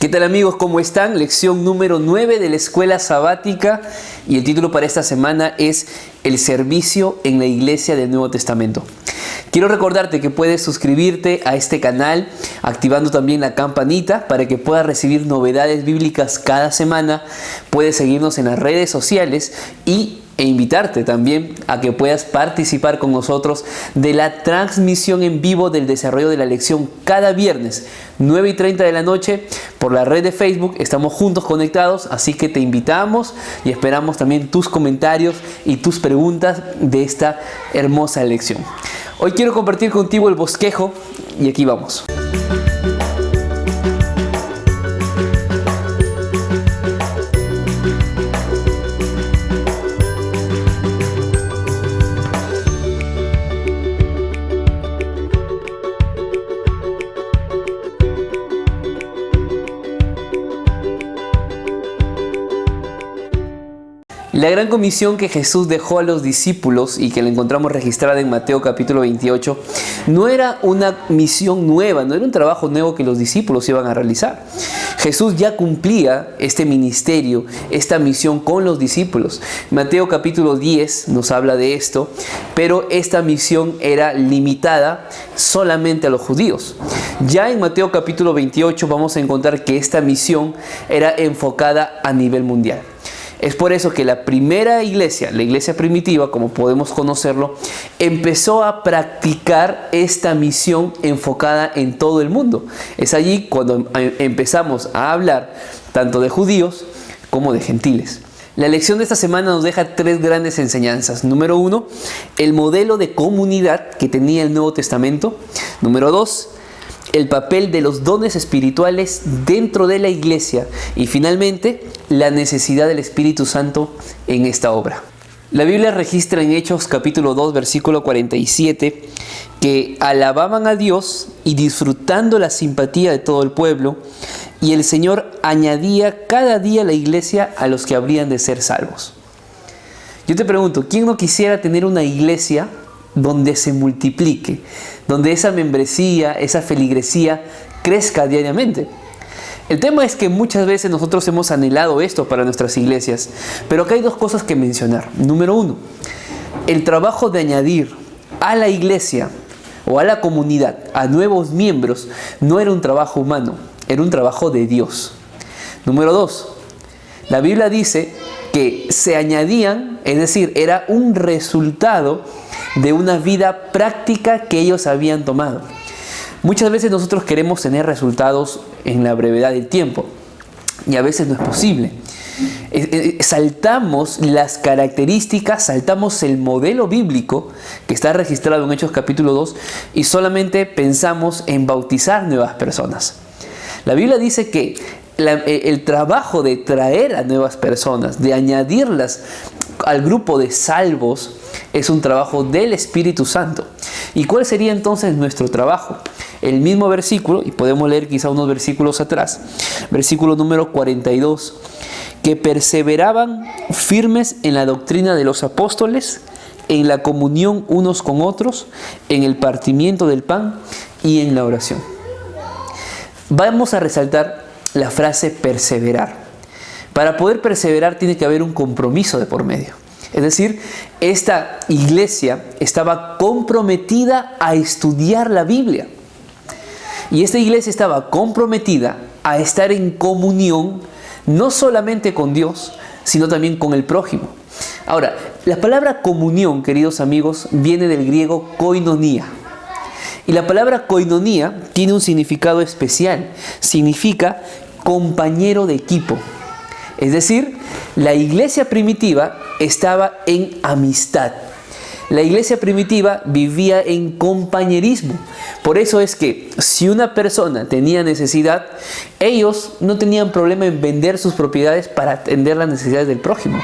¿Qué tal amigos? ¿Cómo están? Lección número 9 de la escuela sabática y el título para esta semana es El servicio en la iglesia del Nuevo Testamento. Quiero recordarte que puedes suscribirte a este canal activando también la campanita para que puedas recibir novedades bíblicas cada semana. Puedes seguirnos en las redes sociales e invitarte también a que puedas participar con nosotros de la transmisión en vivo del desarrollo de la lección cada viernes 9:30 de la noche por la red de Facebook. Estamos juntos conectados, así que te invitamos y esperamos también tus comentarios y tus preguntas de esta hermosa lección. Hoy quiero compartir contigo el bosquejo y aquí vamos. La gran comisión que Jesús dejó a los discípulos y que la encontramos registrada en Mateo capítulo 28 no era una misión nueva, no era un trabajo nuevo que los discípulos iban a realizar. Jesús ya cumplía este ministerio, esta misión con los discípulos. Mateo capítulo 10 nos habla de esto, pero esta misión era limitada solamente a los judíos. Ya en Mateo capítulo 28 vamos a encontrar que esta misión era enfocada a nivel mundial. Es por eso que la primera iglesia, la iglesia primitiva, como podemos conocerlo, empezó a practicar esta misión enfocada en todo el mundo. Es allí cuando empezamos a hablar tanto de judíos como de gentiles. La lección de esta semana nos deja tres grandes enseñanzas. Número 1, el modelo de comunidad que tenía el Nuevo Testamento. Número 2, el papel de los dones espirituales dentro de la iglesia y finalmente la necesidad del Espíritu Santo en esta obra. La Biblia registra en Hechos capítulo 2 versículo 47 que alababan a Dios y disfrutando la simpatía de todo el pueblo, y el Señor añadía cada día a la iglesia a los que habrían de ser salvos. Yo te pregunto, ¿quién no quisiera tener una iglesia donde se multiplique, donde esa membresía, esa feligresía crezca diariamente? El tema es que muchas veces nosotros hemos anhelado esto para nuestras iglesias, pero acá hay dos cosas que mencionar. Número 1, el trabajo de añadir a la iglesia o a la comunidad a nuevos miembros no era un trabajo humano, era un trabajo de Dios. Número 2, la Biblia dice que se añadían, es decir, era un resultado de una vida práctica que ellos habían tomado. Muchas veces nosotros queremos tener resultados en la brevedad del tiempo y a veces no es posible. Saltamos las características, saltamos el modelo bíblico que está registrado en Hechos capítulo 2 y solamente pensamos en bautizar nuevas personas. La Biblia dice que el trabajo de traer a nuevas personas, de añadirlas al grupo de salvos, es un trabajo del Espíritu Santo. ¿Y cuál sería entonces nuestro trabajo? El mismo versículo, y podemos leer quizá unos versículos atrás, versículo número 42, que perseveraban firmes en la doctrina de los apóstoles, en la comunión unos con otros, en el partimiento del pan y en la oración. Vamos a resaltar la frase perseverar. Para poder perseverar tiene que haber un compromiso de por medio. Es decir, esta iglesia estaba comprometida a estudiar la Biblia. Y esta iglesia estaba comprometida a estar en comunión, no solamente con Dios, sino también con el prójimo. Ahora, la palabra comunión, queridos amigos, viene del griego koinonia. Y la palabra koinonia tiene un significado especial. Significa compañero de equipo. Es decir, la iglesia primitiva estaba en amistad. La iglesia primitiva vivía en compañerismo. Por eso es que si una persona tenía necesidad, ellos no tenían problema en vender sus propiedades para atender las necesidades del prójimo.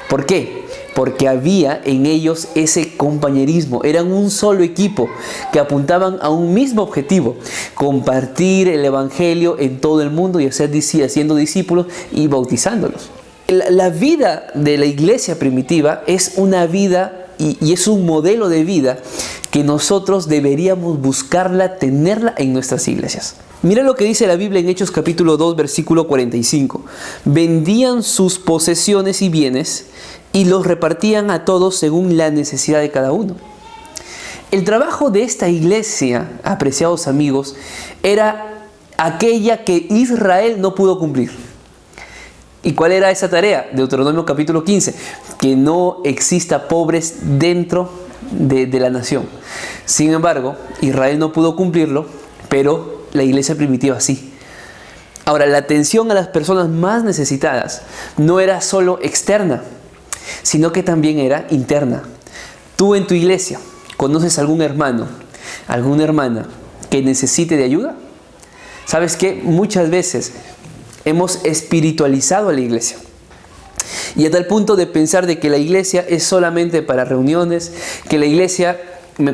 ¿Por qué? Porque había en ellos ese compañerismo. Eran un solo equipo que apuntaban a un mismo objetivo: compartir el evangelio en todo el mundo y haciendo discípulos y bautizándolos. La vida de la iglesia primitiva es una vida y es un modelo de vida que nosotros deberíamos buscarla, tenerla en nuestras iglesias. Mira lo que dice la Biblia en Hechos capítulo 2, versículo 45. Vendían sus posesiones y bienes y los repartían a todos según la necesidad de cada uno. El trabajo de esta iglesia, apreciados amigos, era aquella que Israel no pudo cumplir. ¿Y cuál era esa tarea? Deuteronomio capítulo 15, que no exista pobres dentro de la nación. Sin embargo, Israel no pudo cumplirlo, pero la iglesia primitiva sí. Ahora, la atención a las personas más necesitadas no era solo externa, sino que también era interna. Tú en tu iglesia, ¿conoces algún hermano, alguna hermana que necesite de ayuda? ¿Sabes qué? Muchas veces hemos espiritualizado a la iglesia. Y a tal punto de pensar de que la iglesia es solamente para reuniones, que la iglesia,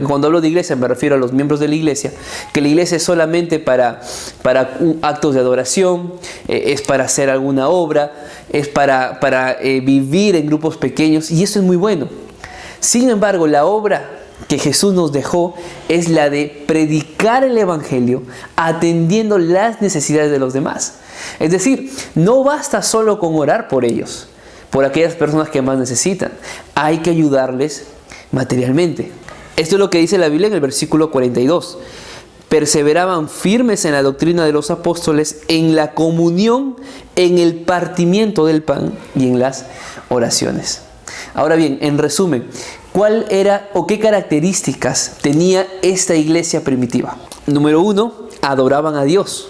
cuando hablo de iglesia me refiero a los miembros de la iglesia, que la iglesia es solamente para actos de adoración, es para hacer alguna obra, es para vivir en grupos pequeños, y eso es muy bueno. Sin embargo, la obra que Jesús nos dejó es la de predicar el evangelio atendiendo las necesidades de los demás. Es decir, no basta solo con orar por ellos, por aquellas personas que más necesitan. Hay que ayudarles materialmente. Esto es lo que dice la Biblia en el versículo 42. Perseveraban firmes en la doctrina de los apóstoles, en la comunión, en el partimiento del pan y en las oraciones. Ahora bien, en resumen, ¿cuál era o qué características tenía esta iglesia primitiva? Número 1, adoraban a Dios.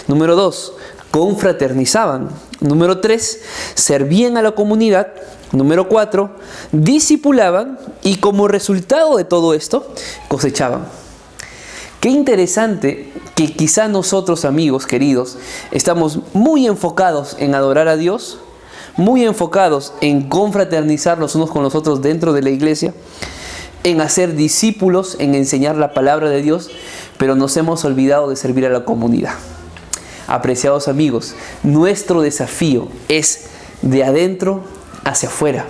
Número 2, confraternizaban. Número 3, servían a la comunidad. Número 4, discipulaban y como resultado de todo esto, cosechaban. Qué interesante que quizá nosotros, amigos queridos, estamos muy enfocados en adorar a Dios, muy enfocados en confraternizar los unos con los otros dentro de la iglesia, en hacer discípulos, en enseñar la palabra de Dios, pero nos hemos olvidado de servir a la comunidad. Apreciados amigos, nuestro desafío es de adentro hacia afuera.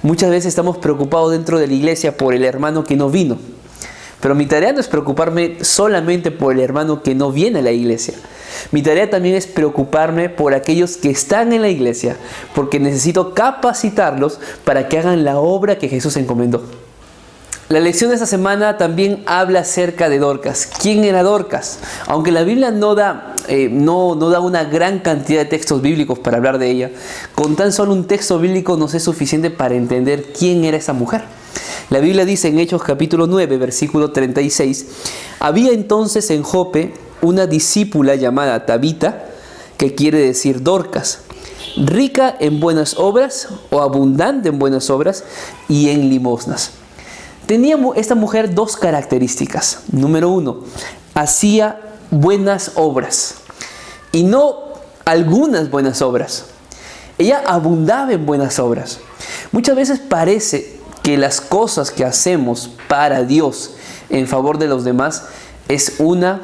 Muchas veces estamos preocupados dentro de la iglesia por el hermano que no vino, pero mi tarea no es preocuparme solamente por el hermano que no viene a la iglesia. Mi tarea también es preocuparme por aquellos que están en la iglesia, porque necesito capacitarlos para que hagan la obra que Jesús encomendó. La lección de esta semana también habla acerca de Dorcas. ¿Quién era Dorcas? Aunque la Biblia no da una gran cantidad de textos bíblicos para hablar de ella, con tan solo un texto bíblico nos es suficiente para entender quién era esa mujer. La Biblia dice en Hechos capítulo 9, versículo 36, había entonces en Jope una discípula llamada Tabita, que quiere decir Dorcas, rica en buenas obras o abundante en buenas obras y en limosnas. Tenía esta mujer dos características. Número 1, hacía buenas obras. Y no algunas buenas obras. Ella abundaba en buenas obras. Muchas veces parece que las cosas que hacemos para Dios en favor de los demás es una,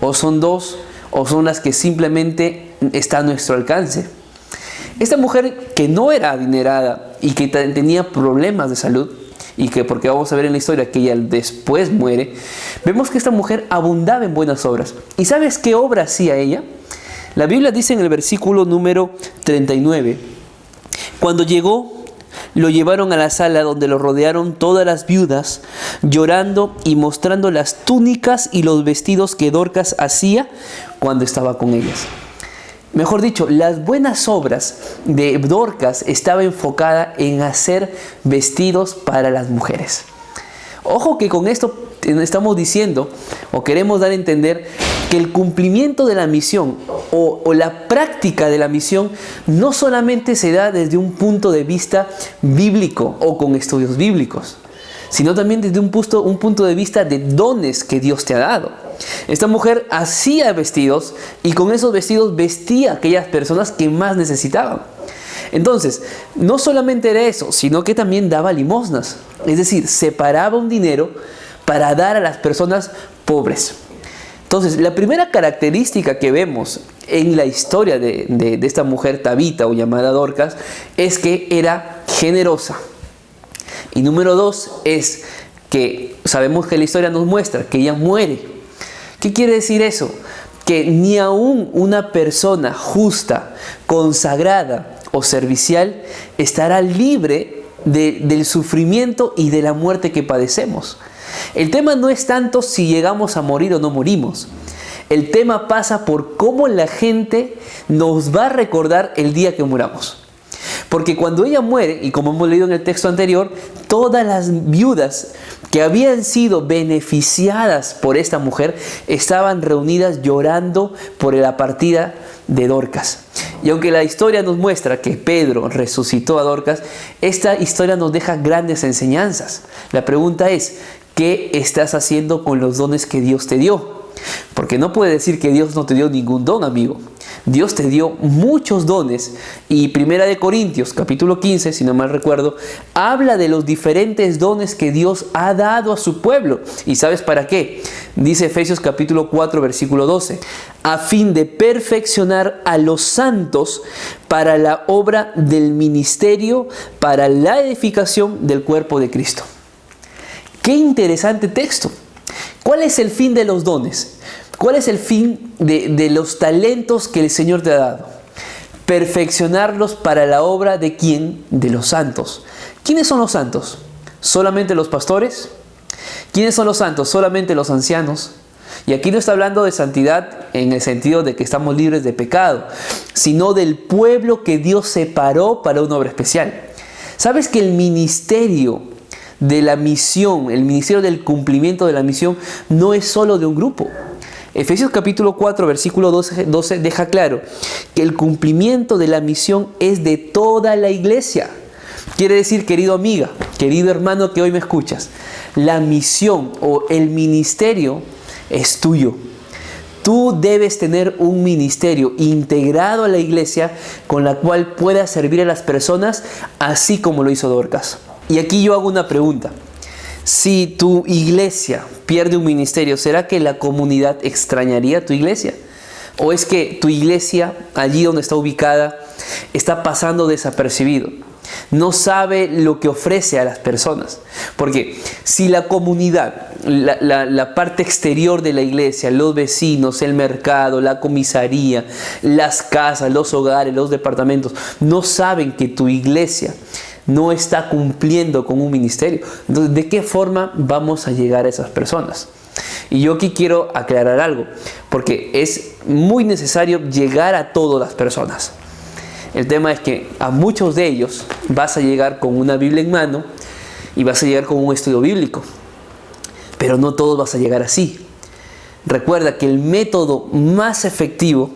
o son dos, o son las que simplemente está a nuestro alcance. Esta mujer que no era adinerada y que tenía problemas de salud, y que porque vamos a ver en la historia que ella después muere, vemos que esta mujer abundaba en buenas obras. ¿Y sabes qué obra hacía ella? La Biblia dice en el versículo número 39, cuando llegó, lo llevaron a la sala donde lo rodearon todas las viudas, llorando y mostrando las túnicas y los vestidos que Dorcas hacía cuando estaba con ellas. Mejor dicho, las buenas obras de Dorcas estaba enfocada en hacer vestidos para las mujeres. Ojo que con esto estamos diciendo o queremos dar a entender que el cumplimiento de la misión o la práctica de la misión no solamente se da desde un punto de vista bíblico o con estudios bíblicos, sino también desde un punto de vista de dones que Dios te ha dado. Esta mujer hacía vestidos y con esos vestidos vestía a aquellas personas que más necesitaban. Entonces, no solamente era eso, sino que también daba limosnas. Es decir, separaba un dinero para dar a las personas pobres. Entonces, la primera característica que vemos en la historia de esta mujer Tabita o llamada Dorcas es que era generosa. Y número 2 es que sabemos que la historia nos muestra que ella muere. ¿Qué quiere decir eso? que ni aún una persona justa, consagrada o servicial estará libre del sufrimiento y de la muerte que padecemos. El tema no es tanto si llegamos a morir o no morimos. El tema pasa por cómo la gente nos va a recordar el día que muramos. Porque cuando ella muere, y como hemos leído en el texto anterior, todas las viudas que habían sido beneficiadas por esta mujer estaban reunidas llorando por la partida de Dorcas. Y aunque la historia nos muestra que Pedro resucitó a Dorcas, esta historia nos deja grandes enseñanzas. La pregunta es, ¿qué estás haciendo con los dones que Dios te dio? Porque no puede decir que Dios no te dio ningún don, amigo. Dios te dio muchos dones, y 1 Corintios capítulo 15, si no mal recuerdo, habla de los diferentes dones que Dios ha dado a su pueblo. ¿Y sabes para qué? Dice Efesios capítulo 4 versículo 12, a fin de perfeccionar a los santos para la obra del ministerio, para la edificación del cuerpo de Cristo. ¡Qué interesante texto! ¿Cuál es el fin de los dones? ¿Cuál es el fin de los talentos que el Señor te ha dado? Perfeccionarlos para la obra ¿de quién? De los santos. ¿Quiénes son los santos? ¿Solamente los pastores? ¿Quiénes son los santos? ¿Solamente los ancianos? Y aquí no está hablando de santidad en el sentido de que estamos libres de pecado, sino del pueblo que Dios separó para una obra especial. ¿Sabes que el ministerio de la misión, el ministerio del cumplimiento de la misión, no es solo de un grupo? Efesios capítulo 4 versículo 12 deja claro que el cumplimiento de la misión es de toda la iglesia. Quiere decir, querido amiga, querido hermano que hoy me escuchas, la misión o el ministerio es tuyo. Tú debes tener un ministerio integrado a la iglesia con la cual puedas servir a las personas así como lo hizo Dorcas. Y aquí yo hago una pregunta. Si tu iglesia pierde un ministerio, ¿será que la comunidad extrañaría tu iglesia? ¿O es que tu iglesia, allí donde está ubicada, está pasando desapercibido? No sabe lo que ofrece a las personas. Porque si la comunidad, la parte exterior de la iglesia, los vecinos, el mercado, la comisaría, las casas, los hogares, los departamentos, no saben que tu iglesia no está cumpliendo con un ministerio, entonces, ¿de qué forma vamos a llegar a esas personas? Y yo aquí quiero aclarar algo, porque es muy necesario llegar a todas las personas. El tema es que a muchos de ellos vas a llegar con una Biblia en mano y vas a llegar con un estudio bíblico, pero no todos vas a llegar así. Recuerda que el método más efectivo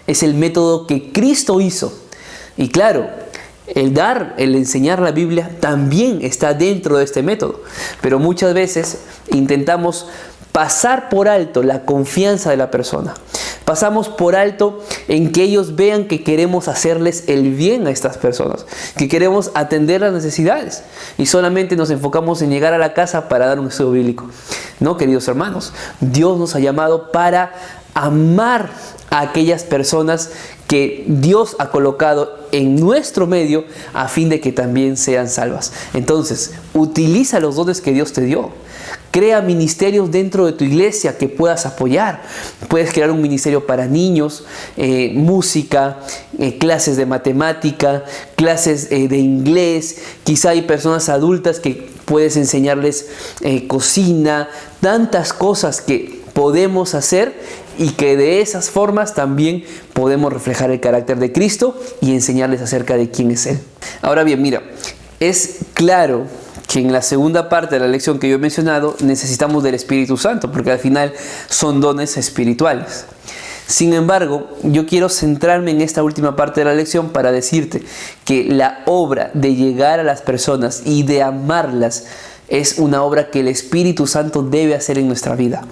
es el método que Cristo hizo. Y claro, el enseñar la Biblia también está dentro de este método. Pero muchas veces intentamos pasar por alto la confianza de la persona. Pasamos por alto en que ellos vean que queremos hacerles el bien a estas personas, que queremos atender las necesidades, y solamente nos enfocamos en llegar a la casa para dar un estudio bíblico. No, queridos hermanos, Dios nos ha llamado para amar a aquellas personas que Dios ha colocado en nuestro medio a fin de que también sean salvas. Entonces, utiliza los dones que Dios te dio. Crea ministerios dentro de tu iglesia que puedas apoyar. Puedes crear un ministerio para niños, música, clases de matemática, clases de inglés. Quizá hay personas adultas que puedes enseñarles cocina, tantas cosas que podemos hacer y que de esas formas también podemos reflejar el carácter de Cristo y enseñarles acerca de quién es Él. Ahora bien, mira, es claro que en la segunda parte de la lección que yo he mencionado necesitamos del Espíritu Santo, porque al final son dones espirituales. Sin embargo, yo quiero centrarme en esta última parte de la lección para decirte que la obra de llegar a las personas y de amarlas es una obra que el Espíritu Santo debe hacer en nuestra vida.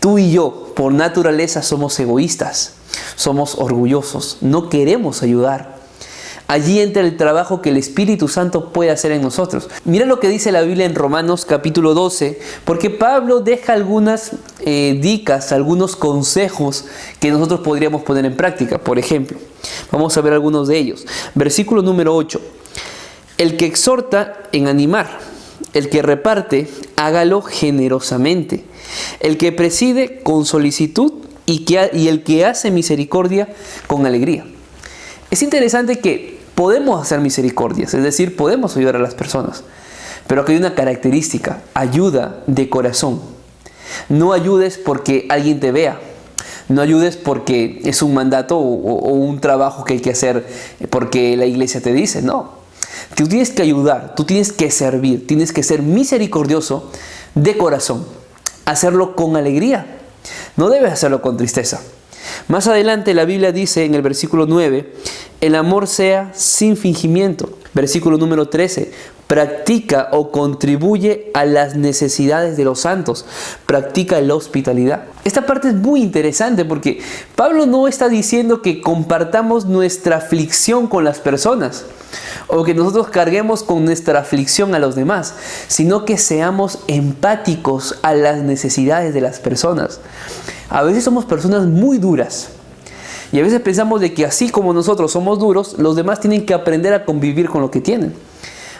Tú y yo, por naturaleza, somos egoístas, somos orgullosos, no queremos ayudar. Allí entra el trabajo que el Espíritu Santo puede hacer en nosotros. Mira lo que dice la Biblia en Romanos capítulo 12, porque Pablo deja algunas dicas, algunos consejos que nosotros podríamos poner en práctica. Por ejemplo, vamos a ver algunos de ellos. Versículo número 8. El que exhorta en animar, el que reparte, hágalo generosamente. El que preside con solicitud, y el que hace misericordia con alegría. Es interesante que podemos hacer misericordias, es decir, podemos ayudar a las personas, pero aquí hay una característica: ayuda de corazón. No ayudes porque alguien te vea, no ayudes porque es un mandato o un trabajo que hay que hacer porque la iglesia te dice, no. Tú tienes que ayudar, tú tienes que servir, tienes que ser misericordioso de corazón, hacerlo con alegría, no debes hacerlo con tristeza. Más adelante la Biblia dice en el versículo 9, el amor sea sin fingimiento. Versículo número 13, practica o contribuye a las necesidades de los santos, practica la hospitalidad. Esta parte es muy interesante porque Pablo no está diciendo que compartamos nuestra aflicción con las personas o que nosotros carguemos con nuestra aflicción a los demás, sino que seamos empáticos a las necesidades de las personas. A veces somos personas muy duras y a veces pensamos de que así como nosotros somos duros, los demás tienen que aprender a convivir con lo que tienen.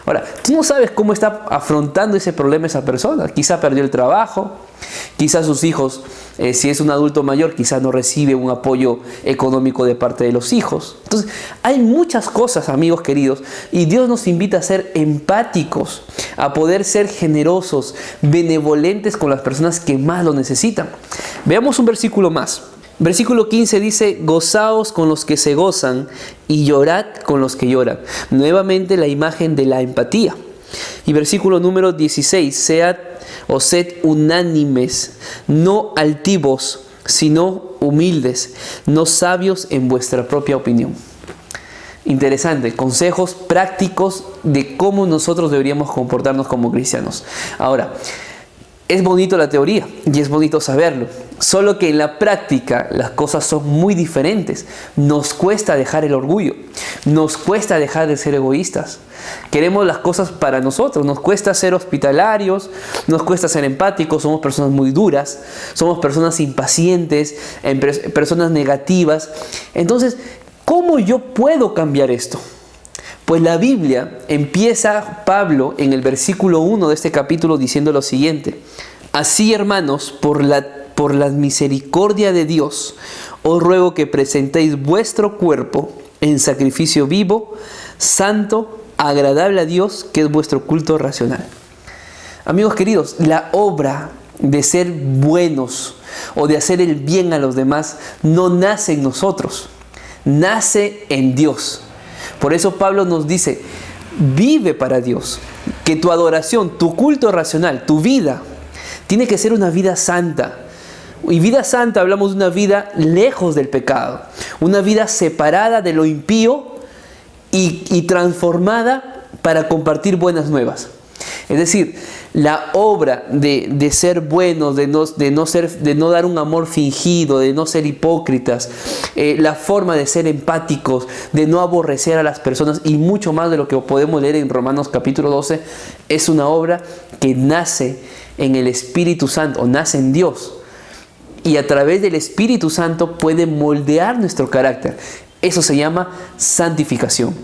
Ahora, tú no sabes cómo está afrontando ese problema esa persona. Quizá perdió el trabajo, quizá sus hijos, si es un adulto mayor, quizá no recibe un apoyo económico de parte de los hijos. Entonces, hay muchas cosas, amigos queridos, y Dios nos invita a ser empáticos, a poder ser generosos, benevolentes con las personas que más lo necesitan. Veamos un versículo más. Versículo 15 dice, gozaos con los que se gozan y llorad con los que lloran. Nuevamente la imagen de la empatía. Y versículo número 16, sed unánimes, no altivos, sino humildes, no sabios en vuestra propia opinión. Interesante, consejos prácticos de cómo nosotros deberíamos comportarnos como cristianos. Ahora, es bonito la teoría y es bonito saberlo, solo que en la práctica las cosas son muy diferentes. Nos cuesta dejar el orgullo, nos cuesta dejar de ser egoístas. Queremos las cosas para nosotros, nos cuesta ser hospitalarios, nos cuesta ser empáticos, somos personas muy duras, somos personas impacientes, personas negativas. Entonces, ¿cómo yo puedo cambiar esto? Pues la Biblia empieza Pablo en el versículo 1 de este capítulo diciendo lo siguiente: así, hermanos, por la misericordia de Dios, os ruego que presentéis vuestro cuerpo en sacrificio vivo, santo, agradable a Dios, que es vuestro culto racional. Amigos queridos, la obra de ser buenos o de hacer el bien a los demás no nace en nosotros, nace en Dios. Por eso Pablo nos dice, vive para Dios, que tu adoración, tu culto racional, tu vida, tiene que ser una vida santa. Y vida santa, hablamos de una vida lejos del pecado, una vida separada de lo impío y transformada para compartir buenas nuevas. Es decir, la obra de ser buenos, de no dar un amor fingido, de no ser hipócritas, la forma de ser empáticos, de no aborrecer a las personas y mucho más de lo que podemos leer en Romanos capítulo 12, es una obra que nace en el Espíritu Santo, o nace en Dios. Y a través del Espíritu Santo puede moldear nuestro carácter. Eso se llama santificación.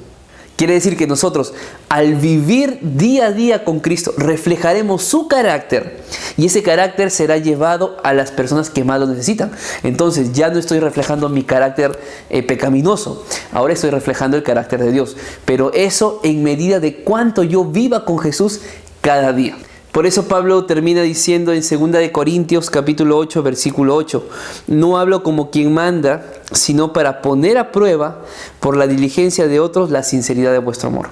Quiere decir que nosotros, al vivir día a día con Cristo, reflejaremos su carácter y ese carácter será llevado a las personas que más lo necesitan. Entonces ya no estoy reflejando mi carácter pecaminoso, ahora estoy reflejando el carácter de Dios. Pero eso en medida de cuánto yo viva con Jesús cada día. Por eso Pablo termina diciendo en 2 de Corintios capítulo 8, versículo 8, no hablo como quien manda, sino para poner a prueba por la diligencia de otros la sinceridad de vuestro amor.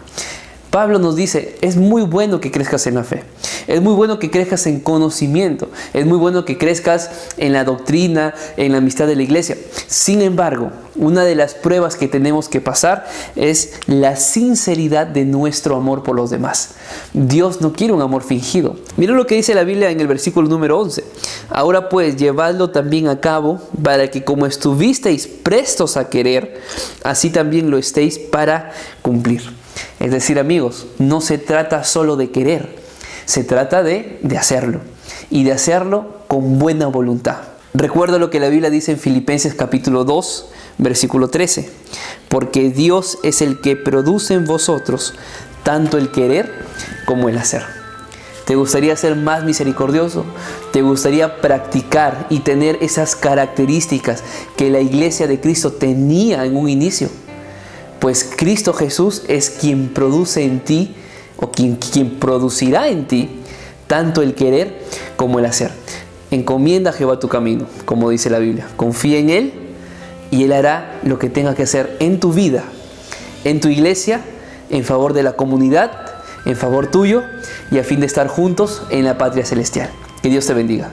Pablo nos dice, es muy bueno que crezcas en la fe, es muy bueno que crezcas en conocimiento, es muy bueno que crezcas en la doctrina, en la amistad de la iglesia. Sin embargo, una de las pruebas que tenemos que pasar es la sinceridad de nuestro amor por los demás. Dios no quiere un amor fingido. Mira lo que dice la Biblia en el versículo número 11. Ahora pues, llevadlo también a cabo, para que como estuvisteis prestos a querer, así también lo estéis para cumplir. Es decir, amigos, no se trata solo de querer, se trata de hacerlo y de hacerlo con buena voluntad. Recuerda lo que la Biblia dice en Filipenses capítulo 2, versículo 13. Porque Dios es el que produce en vosotros tanto el querer como el hacer. ¿Te gustaría ser más misericordioso? ¿Te gustaría practicar y tener esas características que la iglesia de Cristo tenía en un inicio? Pues Cristo Jesús es quien produce en ti, o quien producirá en ti, tanto el querer como el hacer. Encomienda a Jehová tu camino, como dice la Biblia. Confía en Él y Él hará lo que tenga que hacer en tu vida, en tu iglesia, en favor de la comunidad, en favor tuyo y a fin de estar juntos en la patria celestial. Que Dios te bendiga.